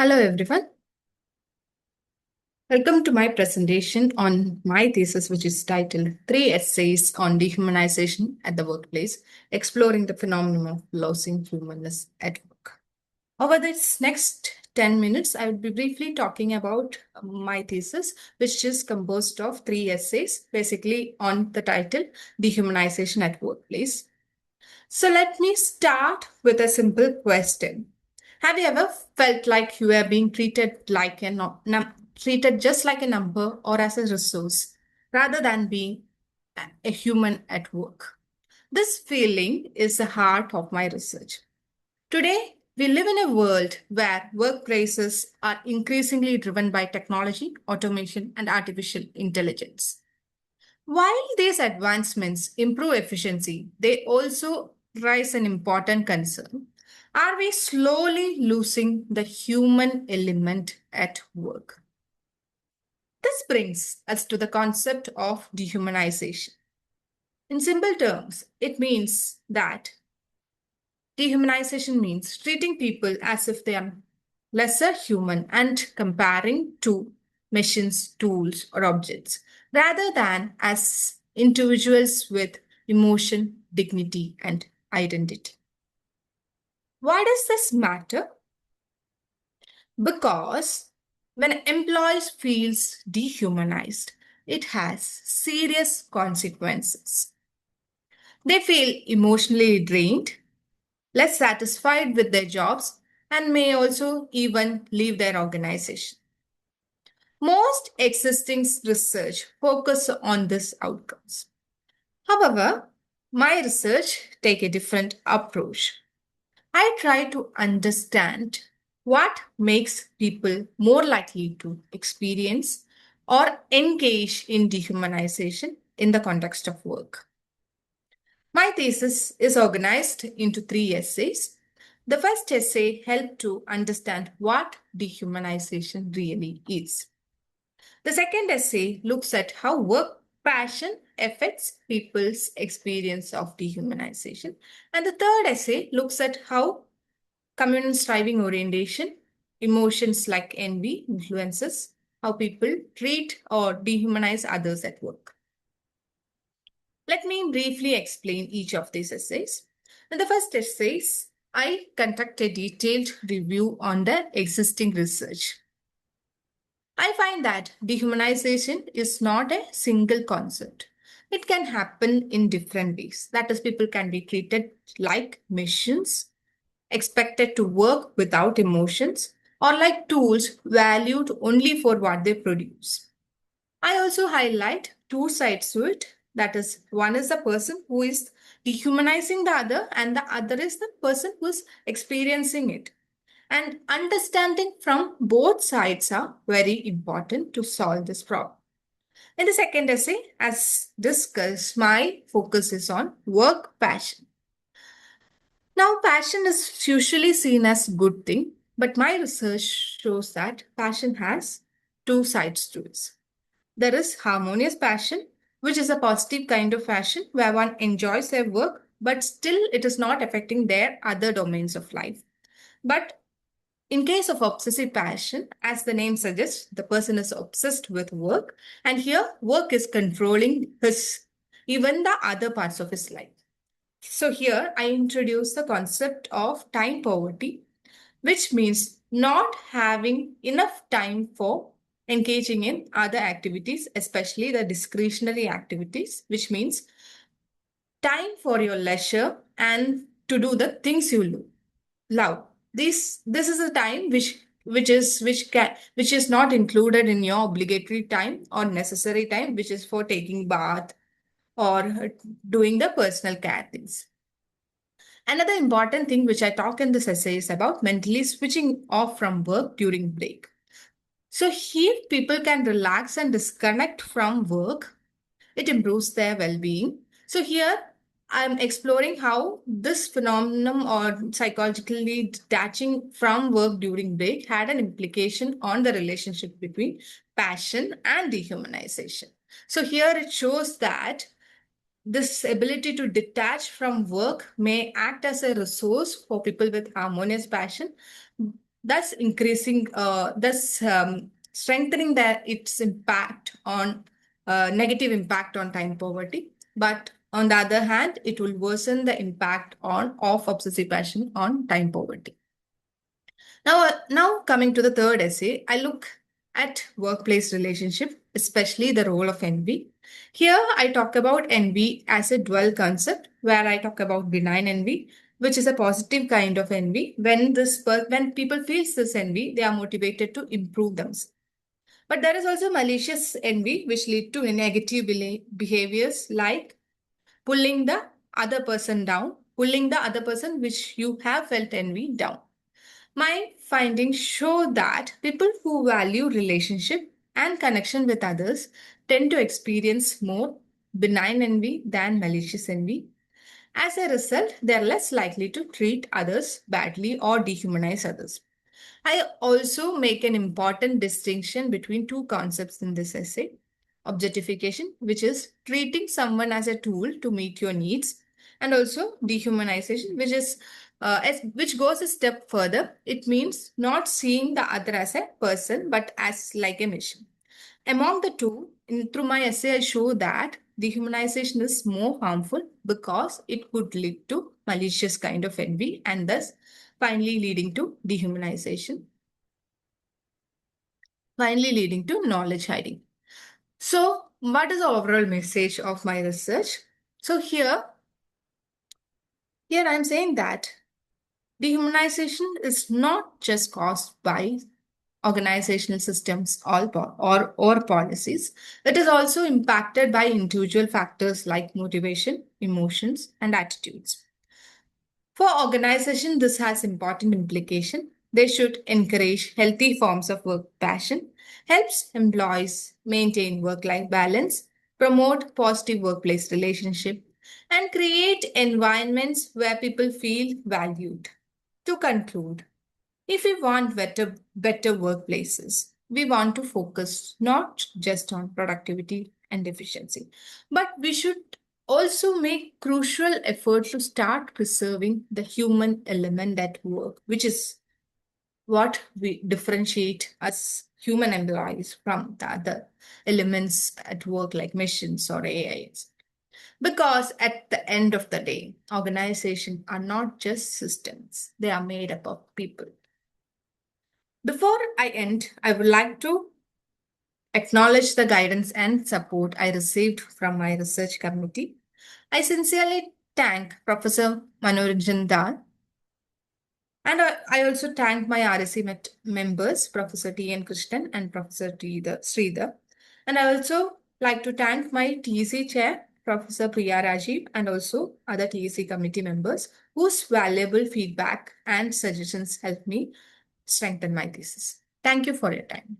Hello, everyone. Welcome to my presentation on my thesis, which is titled Three Essays on Dehumanization at the Workplace, Exploring the Phenomenon of Losing Humanness at Work. Over this next 10 minutes, I will be briefly talking about my thesis, which is composed of three essays, basically on the title Dehumanization at Workplace. So let me start with a simple question. Have you ever felt like you are being treated just like a number or as a resource rather than being a human at work? This feeling is the heart of my research. Today, we live in a world where workplaces are increasingly driven by technology, automation, and artificial intelligence. While these advancements improve efficiency, they also raise an important concern. Are we slowly losing the human element at work? This brings us to the concept of dehumanization. In simple terms, it means that dehumanization means treating people as if they are lesser human and comparing to machines, tools, or objects, rather than as individuals with emotion, dignity, and identity. Why does this matter? Because when employees feels dehumanized, it has serious consequences. They feel emotionally drained, less satisfied with their jobs, and may also even leave their organization. Most existing research focus on these outcomes. However, my research take a different approach. I try to understand what makes people more likely to experience or engage in dehumanization in the context of work. My thesis is organized into three essays. The first essay helped to understand what dehumanization really is. The second essay looks at how work passion affects people's experience of dehumanization. And the third essay looks at how communal striving orientation, emotions like envy influences how people treat or dehumanize others at work. Let me briefly explain each of these essays. In the first essays, I conduct a detailed review on the existing research. I find that dehumanization is not a single concept. It can happen in different ways. That is, people can be treated like machines, expected to work without emotions, or like tools valued only for what they produce. I also highlight two sides to it. That is, one is the person who is dehumanizing the other, and the other is the person who is experiencing it. And understanding from both sides are very important to solve this problem. In the second essay, as discussed, my focus is on work passion. Now, passion is usually seen as a good thing, but my research shows that passion has two sides to it. There is harmonious passion, which is a positive kind of passion where one enjoys their work, but still it is not affecting their other domains of life. But in case of obsessive passion, as the name suggests, the person is obsessed with work, and here work is controlling his even the other parts of his life. So here I introduce the concept of time poverty, which means not having enough time for engaging in other activities, especially the discretionary activities, which means time for your leisure and to do the things you love. This is a time which is not included in your obligatory time or necessary time, which is for taking bath or doing the personal care things. Another important thing which I talk in this essay is about mentally switching off from work during break. So here people can relax and disconnect from work. It improves their well-being. So here I'm exploring how this phenomenon or psychologically detaching from work during break had an implication on the relationship between passion and dehumanization. So here it shows that this ability to detach from work may act as a resource for people with harmonious passion, thus increasing, thus strengthening its impact on negative impact on time poverty. But on the other hand, it will worsen the impact on of obsessive passion on time poverty. Now coming to the third essay, I look at workplace relationship, especially the role of envy. Here, I talk about envy as a dual concept, where I talk about benign envy, which is a positive kind of envy. When people feel this envy, they are motivated to improve themselves. But there is also malicious envy, which lead to negative behaviors like pulling the other person down, pulling the other person which you have felt envy down. My findings show that people who value relationship and connection with others tend to experience more benign envy than malicious envy. As a result, they are less likely to treat others badly or dehumanize others. I also make an important distinction between two concepts in this essay: objectification, which is treating someone as a tool to meet your needs, and also dehumanization, which goes a step further. It means not seeing the other as a person but as like a machine. Among the two, through my essay, I show that dehumanization is more harmful because it could lead to malicious kind of envy and thus finally leading to dehumanization, finally leading to knowledge hiding. So, what is the overall message of my research? So here I'm saying that dehumanization is not just caused by organizational systems or policies. It is also impacted by individual factors like motivation, emotions, and attitudes. For organization, this has important implication. They should encourage healthy forms of work passion, helps employees maintain work-life balance, promote positive workplace relationship, and create environments where people feel valued. To conclude, if we want better workplaces, we want to focus not just on productivity and efficiency, but we should also make crucial effort to start preserving the human element at work, which is what we differentiate us human employees from the other elements at work like machines or AIs. Because at the end of the day, organizations are not just systems, they are made up of people. Before I end, I would like to acknowledge the guidance and support I received from my research committee. I sincerely thank Professor Manoranjan Dal, and I also thank my RSC members, Professor T.N. Krishnan and Professor Sridhar. And I also like to thank my TEC chair, Professor Priya Rajiv, and also other TEC committee members whose valuable feedback and suggestions helped me strengthen my thesis. Thank you for your time.